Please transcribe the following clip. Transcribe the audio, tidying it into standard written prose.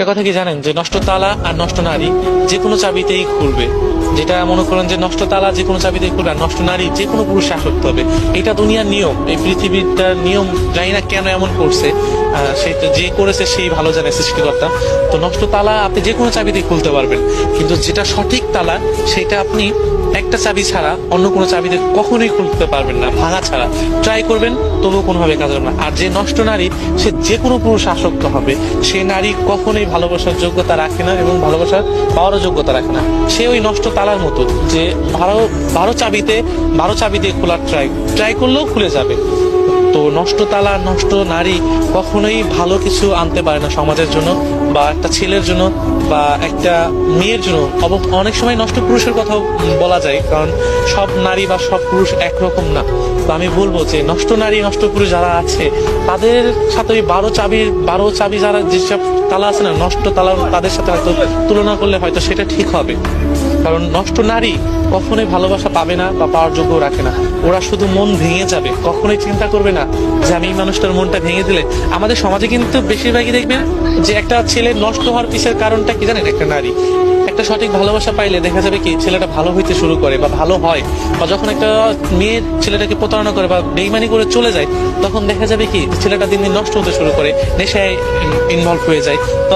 একটা কথা কি জানেন যে নষ্ট তালা আর নষ্ট নারী যে কোনো চাবিতেই খুলবে। যেটা মনে করেন যে নষ্ট তালা যে কোনো চাবিতেই খুলবে, আর নষ্ট নারী যে কোনো পুরুষে আসক্ত হবে। এটা দুনিয়ার নিয়ম, এই পৃথিবীটার নিয়ম। জানি না কেন এমন করছে, সেটা যে করেছে সেই ভালো জানে, সৃষ্টিকর্তা। তো নষ্ট তালা আপনি যে কোনো চাবিতেই খুলতে পারবেন, কিন্তু যেটা সঠিক তালা সেটা আপনি একটা চাবি ছাড়া অন্য কোনো চাবিতে কখনোই খুলতে পারবেন না, ভাঙা ছাড়া। ট্রাই করবেন তবুও কোনোভাবে কাজ হবে না। আর যে নষ্ট নারী, সে যে কোনো পুরুষ আসক্ত হবে। সে নারী কখনোই ভালোবাসার যোগ্যতা রাখে না এবং ভালোবাসার পাওয়ারও যোগ্যতা রাখে না। সে ওই নষ্ট তালার মতো, যে বারো চাবিতে 12 চাবি দিয়ে খোলার ট্রাই করলেও খুলে যাবে। তো নষ্ট তালা, নষ্ট নারী কখনোই ভালো কিছু আনতে পারে না সমাজের জন্য, বা একটা ছেলের জন্য, বা একটা মেয়ের জন্য। অনেক সময় নষ্ট পুরুষের কথাও বলা যায়, কারণ সব নারী বা সব পুরুষ একরকম না। তো আমি বলবো যে নষ্ট নারী, নষ্ট পুরুষ যারা আছে, তাদের সাথে ওই 12 চাবি যারা যেসব তালা আছে না, নষ্ট তালা, তাদের সাথে হয়তো তুলনা করলে হয়তো সেটা ঠিক হবে। কারণ নষ্ট নারী কখনোই ভালোবাসা পাবে না বা পাওয়ার যোগ্য রাখে না। ওরা শুধু মন ভেঙে যাবে, কখনোই চিন্তা করবে না যে আমি এই মানুষটার মনটা ভেঙে দিলে। আমাদের সমাজে কিন্তু বেশিরভাগই দেখবেন যে একটা ছেলে নষ্ট হওয়ার পিছের কারণটা কি জানেন? একটা নারী। একটা সঠিক ভালোবাসা পাইলে দেখা যাবে কি ছেলেটা ভালো হইতে শুরু করে বা ভালো হয়, বা যখন একটা মেয়ে ছেলেটাকে প্রতারণা করে বা বেইমানি করে চলে যায়, তখন দেখা যাবে কি ছেলেটা দিন দিন নষ্ট হতে শুরু করে, নেশায় ইনভলভ হয়ে যায়। তো